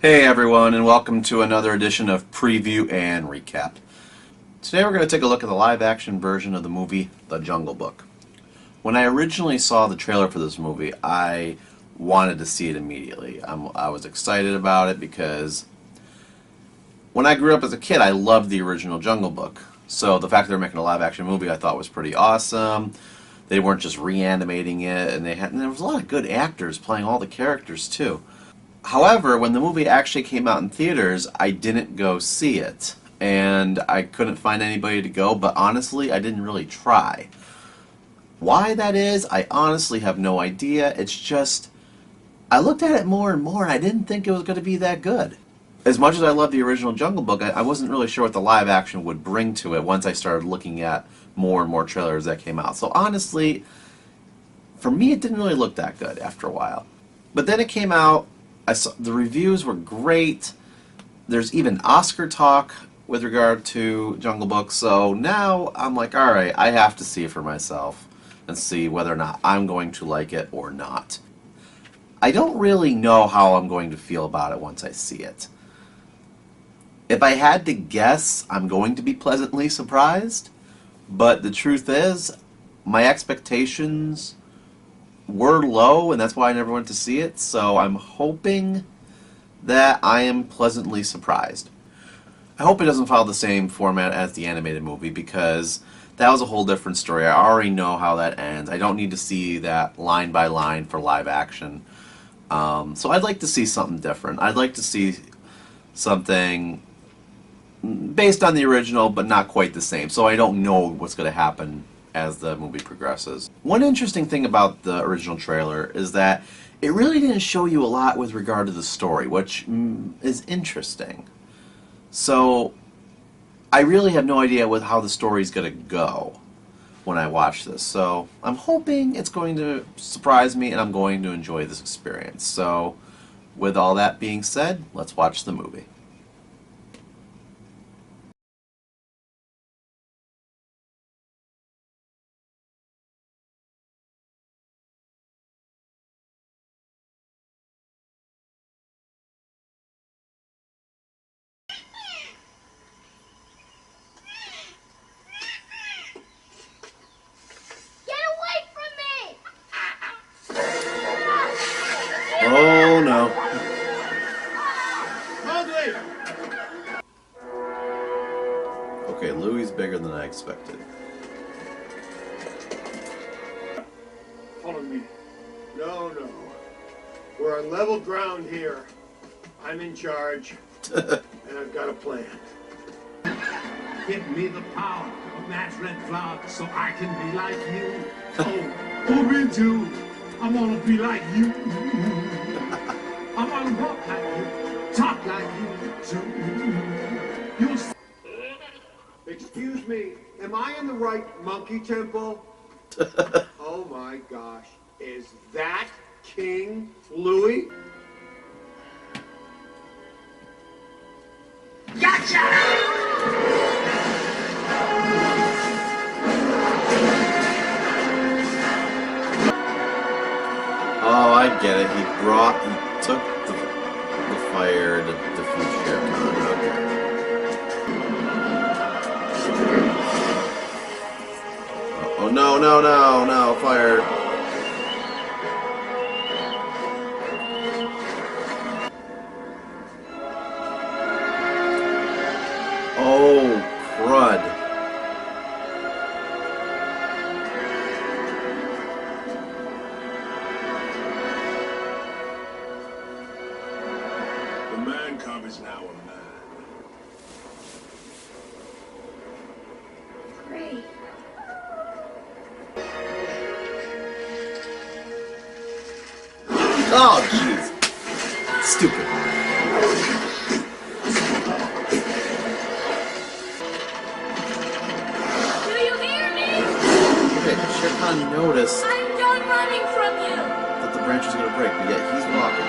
Hey everyone, and welcome to another edition of Preview and Recap. Today we're going to take a look at the live-action version of the movie The Jungle Book. When I originally saw the trailer for this movie, I wanted to see it immediately. I was excited about it because when I grew up as a kid, I loved the original Jungle Book. So the fact that they're making a live-action movie I thought was pretty awesome. They weren't just reanimating it, and there was a lot of good actors playing all the characters too. However, when the movie actually came out in theaters, I didn't go see it. And I couldn't find anybody to go, but honestly, I didn't really try. Why that is, I honestly have no idea. It's just, I looked at it more and more, and I didn't think it was going to be that good. As much as I love the original Jungle Book, I wasn't really sure what the live action would bring to it once I started looking at more and more trailers that came out. So honestly, for me, it didn't really look that good after a while. But then it came out. The reviews were great. There's even Oscar talk with regard to Jungle Book, so now I'm like, alright, I have to see it for myself and see whether or not I'm going to like it or not. I don't really know how I'm going to feel about it once I see it. If I had to guess, I'm going to be pleasantly surprised, but the truth is, my expectations were low, and that's why I never went to see it, so I'm hoping that I am pleasantly surprised. I hope it doesn't follow the same format as the animated movie, because that was a whole different story. I already know how that ends. I don't need to see that line by line for live action. So I'd like to see something different. I'd like to see something based on the original, but not quite the same, so I don't know what's going to happen as the movie progresses. One interesting thing about the original trailer is that it really didn't show you a lot with regard to the story, which is interesting. So I really have no idea how the story is going to go when I watch this. So I'm hoping it's going to surprise me and I'm going to enjoy this experience. So with all that being said, let's watch the movie. Oh no. Okay, Louie's bigger than I expected. Follow me. No. We're on level ground here. I'm in charge, and I've got a plan. Give me the power of that red flower so I can be like you. Oh, me too. I want to be like you. I want to walk like you, talk like you too. You'll Excuse me, am I in the right monkey temple? Oh my gosh, is that King Louis? Oh, I get it. He took the fire to defeat Shere Khan. Okay. Oh no, fire. Oh, crud. The man cub is now a man. Great. Oh, jeez. Stupid. Do you hear me? Okay, Shere Khan noticed I'm done running from you. that the branch was going to break, but yet he's walking.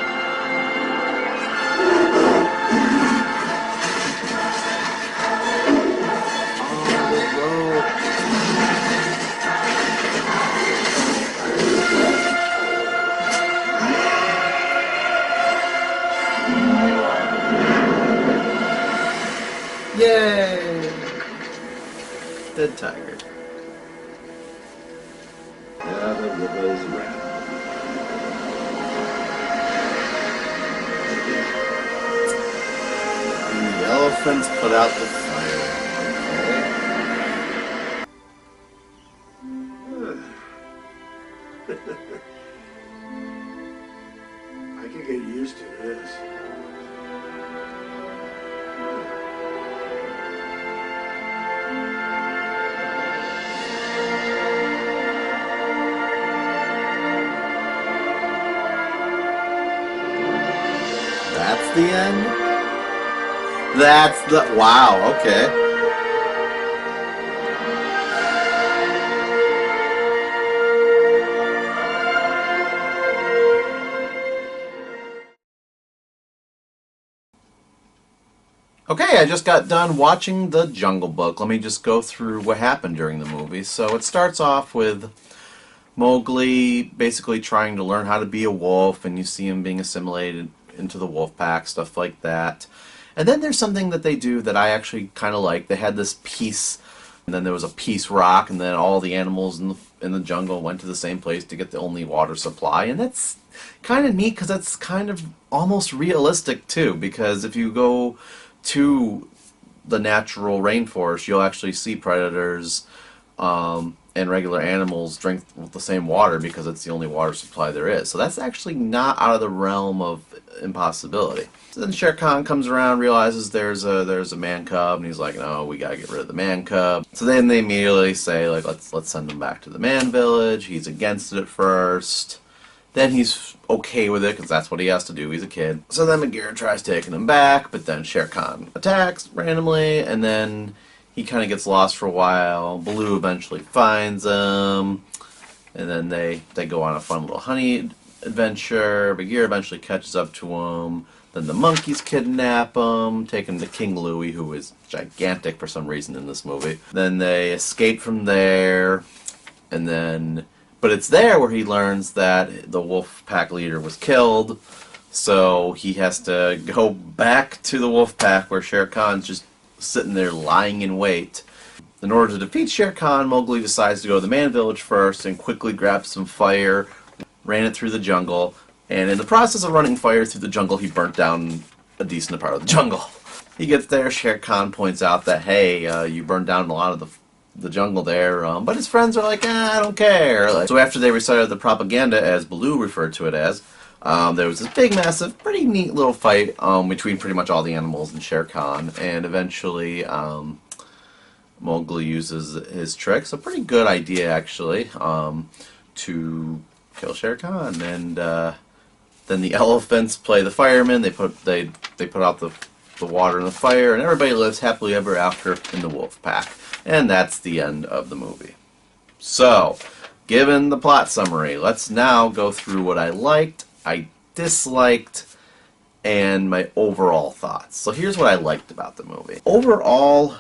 Oh, the rope. Yay! Dead tiger. Yeah, the river's red. And the elephants put out the fire. I can get used to this. That's the end? That's the... Wow, okay. Okay, I just got done watching The Jungle Book. Let me just go through what happened during the movie. So it starts off with Mowgli basically trying to learn how to be a wolf, and you see him being assimilated into the wolf pack, stuff like that. And then there's something that they do that I actually kind of like. They had this peace, and then there was a peace rock, and then all the animals in the jungle went to the same place to get the only water supply. And that's kind of neat because that's kind of almost realistic too, because if you go to the natural rainforest, you'll actually see predators and regular animals drink the same water because it's the only water supply there is. So that's actually not out of the realm of impossibility. So then Shere Khan comes around, realizes there's a man cub, and he's like, no, we gotta get rid of the man cub. So then they immediately say, like, let's send him back to the man village. He's against it at first. Then he's okay with it because that's what he has to do. He's a kid. So then Bagheera tries taking him back, but then Shere Khan attacks randomly, and then he kind of gets lost for a while. Baloo eventually finds him, and then they go on a fun little honey adventure. Bagheera eventually catches up to him. Then the monkeys kidnap him, take him to King Louie, who is gigantic for some reason in this movie. Then they escape from there, and then... But it's there where he learns that the wolf pack leader was killed, so he has to go back to the wolf pack where Shere Khan's just sitting there lying in wait. In order to defeat Shere Khan, Mowgli decides to go to the man village first and quickly grabs some fire, ran it through the jungle, and in the process of running fire through the jungle, he burnt down a decent part of the jungle. He gets there, Shere Khan points out that, hey, you burned down a lot of the jungle there, but his friends are like, I don't care. So after they recited the propaganda, as Baloo referred to it as, there was this big, massive, pretty neat little fight between pretty much all the animals and Shere Khan, and eventually Mowgli uses his tricks, a pretty good idea actually, to kill Shere Khan, and then the elephants play the firemen. They put out the water and the fire, and everybody lives happily ever after in the wolf pack. And that's the end of the movie. So, given the plot summary, let's now go through what I liked, I disliked, and my overall thoughts. So here's what I liked about the movie. Overall,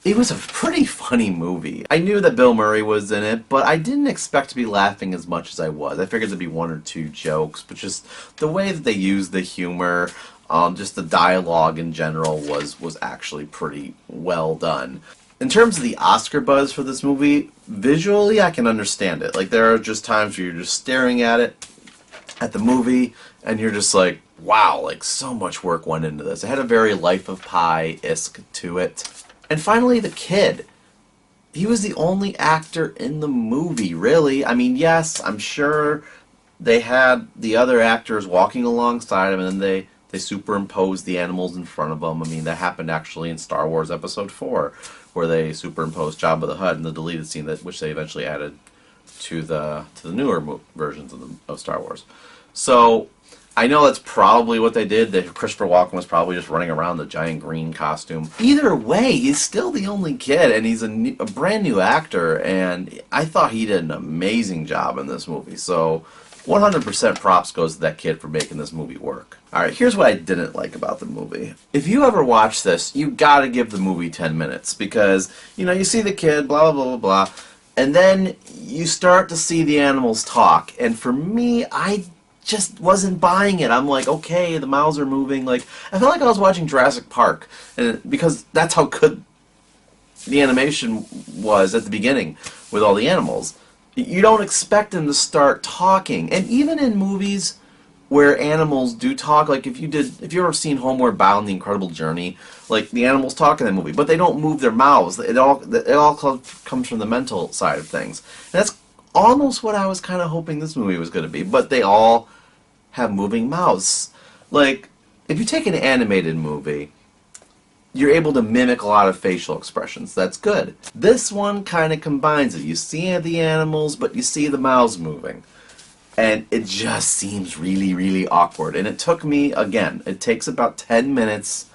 it was a pretty funny movie. I knew that Bill Murray was in it, but I didn't expect to be laughing as much as I was. I figured there'd be one or two jokes, but just the way that they used the humor, just the dialogue in general was actually pretty well done. In terms of the Oscar buzz for this movie, visually I can understand it. Like, there are just times where you're just staring at the movie, and you're just like, wow, like, so much work went into this. It had a very Life of Pi-esque to it. And finally, the kid. He was the only actor in the movie, really. I mean, yes, I'm sure they had the other actors walking alongside him, and then they superimposed the animals in front of them. I mean, that happened actually in Star Wars Episode 4, where they superimposed Jabba the Hutt in the deleted scene, which they eventually added to the newer versions of Star Wars. So I know that's probably what they did. That Christopher Walken was probably just running around the giant green costume. Either way, he's still the only kid, and he's a brand new actor, and I thought he did an amazing job in this movie. So 100% props goes to that kid for making this movie work. Alright, here's what I didn't like about the movie. If you ever watch this, you gotta give the movie 10 minutes, because, you know, you see the kid, blah, blah, blah, blah, blah, and then you start to see the animals talk, and for me, I just wasn't buying it. I'm like, okay, the mouths are moving. Like, I felt like I was watching Jurassic Park, and because that's how good the animation was at the beginning with all the animals. You don't expect them to start talking, and even in movies where animals do talk, like if you've ever seen Homeward Bound, The Incredible Journey, like the animals talk in that movie, but they don't move their mouths. It all comes from the mental side of things. And that's almost what I was kind of hoping this movie was going to be, but they all have moving mouths. Like, if you take an animated movie, you're able to mimic a lot of facial expressions. That's good. This one kind of combines it. You see the animals, but you see the mouths moving. And it just seems really, really awkward. And it took me, again, it takes about 10 minutes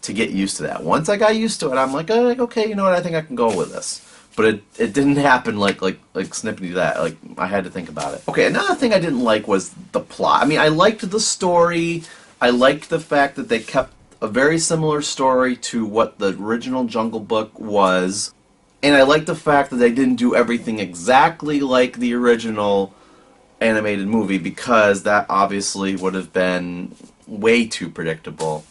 to get used to that. Once I got used to it, I'm like, okay, you know what, I think I can go with this. But it didn't happen like snippety that. Like, I had to think about it. Okay, another thing I didn't like was the plot. I mean, I liked the story. I liked the fact that they kept a very similar story to what the original Jungle Book was. And I liked the fact that they didn't do everything exactly like the original animated movie, because that obviously would have been way too predictable.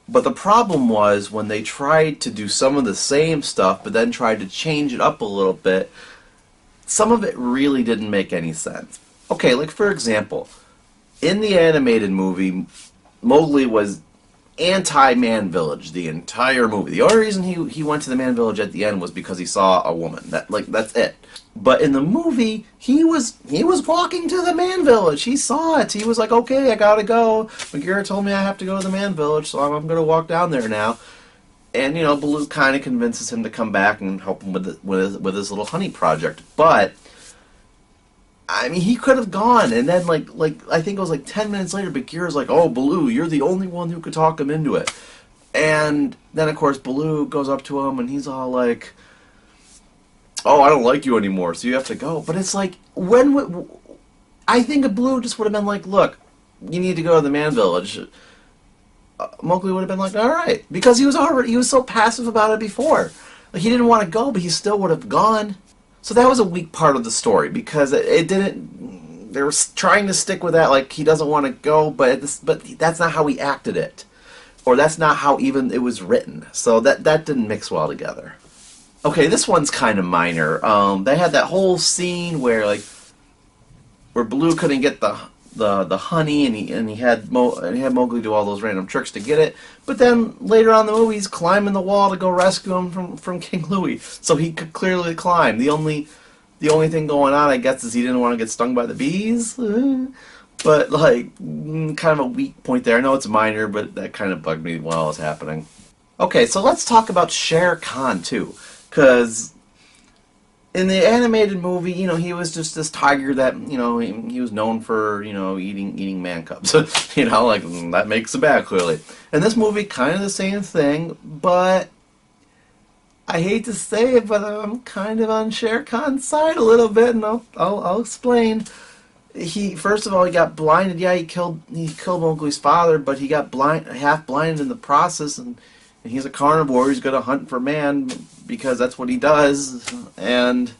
But the problem was when they tried to do some of the same stuff but then tried to change it up a little bit, some of it really didn't make any sense. Okay, like for example, in the animated movie, Mowgli was anti-Man Village the entire movie. The only reason he went to the Man Village at the end was because he saw a woman. That's it. But in the movie, he was walking to the Man Village. He saw it. He was like, okay, I gotta go. Bagheera told me I have to go to the Man Village, so I'm gonna walk down there now. And you know, Baloo kind of convinces him to come back and help him with his little honey project. But I mean, he could have gone, and then like I think it was like 10 minutes later, Bagheera's like, "Oh, Baloo, you're the only one who could talk him into it." And then of course Baloo goes up to him, and he's all like, "Oh, I don't like you anymore, so you have to go." But it's like, I think Baloo just would have been like, "Look, you need to go to the Man Village." Mowgli would have been like, "All right," because he was so passive about it before. Like, he didn't want to go, but he still would have gone. So that was a weak part of the story, because it didn't. They were trying to stick with that, like he doesn't want to go, but that's not how he acted it, or that's not how even it was written. So that didn't mix well together. Okay, this one's kind of minor. They had that whole scene where Baloo couldn't get the honey, and he had Mowgli do all those random tricks to get it. But then later on in the movie, he's climbing the wall to go rescue him from King Louie, so he could clearly climb. The only thing going on, I guess, is he didn't want to get stung by the bees. But kind of a weak point there. I know it's minor, but that kind of bugged me while it was happening. Okay, so let's talk about Shere Khan too, because in the animated movie, you know, he was just this tiger that, you know, he was known for, you know, eating man cubs. You know, like, that makes it bad, clearly. And this movie, kind of the same thing, but I hate to say it, but I'm kind of on Shere Khan's side a little bit, and I'll explain. First of all, he got blinded. Yeah, he killed Mowgli's father, but he got half blinded in the process, and he's a carnivore. He's going to hunt for man because that's what he does. And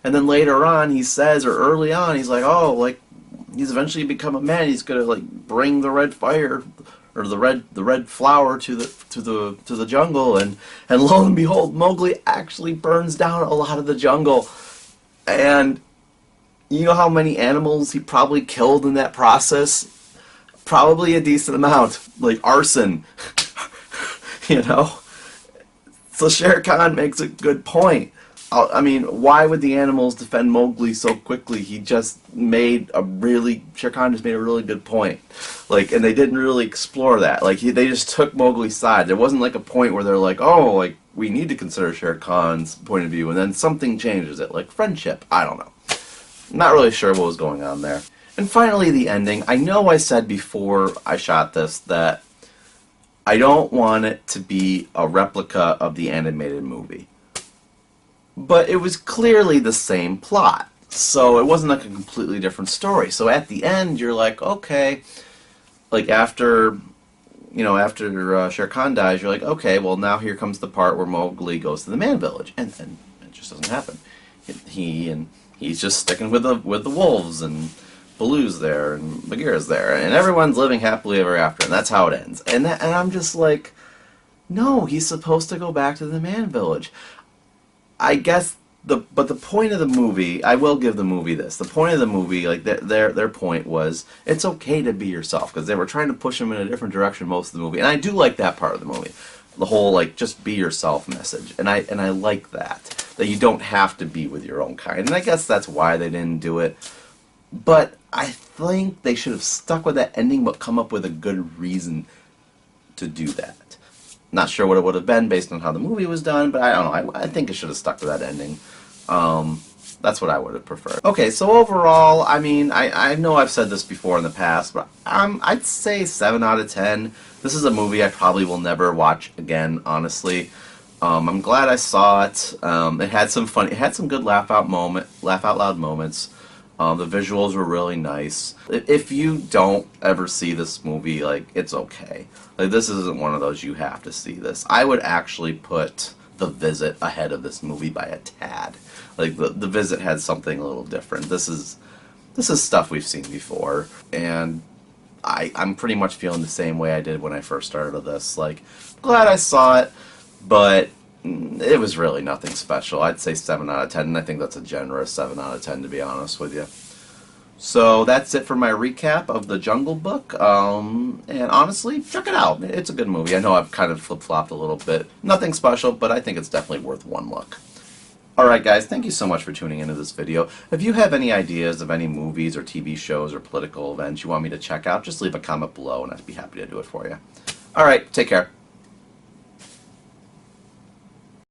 then later on, he says, or early on, he's like, oh, like, he's eventually become a man. He's going to like bring the red fire, or the red flower to the jungle. And lo and behold, Mowgli actually burns down a lot of the jungle. And you know how many animals he probably killed in that process? Probably a decent amount, like arson. You know? So Shere Khan makes a good point. I mean, why would the animals defend Mowgli so quickly? Shere Khan just made a really good point. Like, and they didn't really explore that. Like, they just took Mowgli's side. There wasn't like a point where they're like, oh, like, we need to consider Shere Khan's point of view, and then something changes it, like friendship. I don't know. Not really sure what was going on there. And finally, the ending. I know I said before I shot this that I don't want it to be a replica of the animated movie. But it was clearly the same plot. So it wasn't like a completely different story. So at the end, you're like, okay, like after Shere Khan dies, you're like, okay, well now here comes the part where Mowgli goes to the Man Village. And it just doesn't happen. He and he's just sticking with the wolves, and Baloo's there, and Bagheera's there, and everyone's living happily ever after, and that's how it ends. And I'm just like, no, he's supposed to go back to the man village. I guess but the point of the movie, I will give the movie this. The point of the movie, like their point was, it's okay to be yourself, because they were trying to push him in a different direction most of the movie, and I do like that part of the movie, the whole like just be yourself message, and I like that you don't have to be with your own kind, and I guess that's why they didn't do it. But I think they should have stuck with that ending, but come up with a good reason to do that. Not sure what it would have been based on how the movie was done, but I don't know. I think it should have stuck with that ending. That's what I would have preferred. Okay, so overall, I mean, I know I've said this before in the past, but I'd say 7 out of 10. This is a movie I probably will never watch again, honestly. I'm glad I saw it. It had some fun. It had some good laugh out loud moments. The visuals were really nice. If you don't ever see this movie, like, it's okay. Like, this isn't one of those you have to see this. I would actually put The Visit ahead of this movie by a tad. Like, The Visit had something a little different. This is stuff we've seen before, and I'm pretty much feeling the same way I did when I first started this. Like, glad I saw it, but it was really nothing special. I'd say 7 out of 10, and I think that's a generous 7 out of 10, to be honest with you. So that's it for my recap of The Jungle Book, and honestly, check it out. It's a good movie. I know I've kind of flip-flopped a little bit. Nothing special, but I think it's definitely worth one look. Alright guys, thank you so much for tuning into this video. If you have any ideas of any movies or TV shows or political events you want me to check out, just leave a comment below and I'd be happy to do it for you. Alright, take care.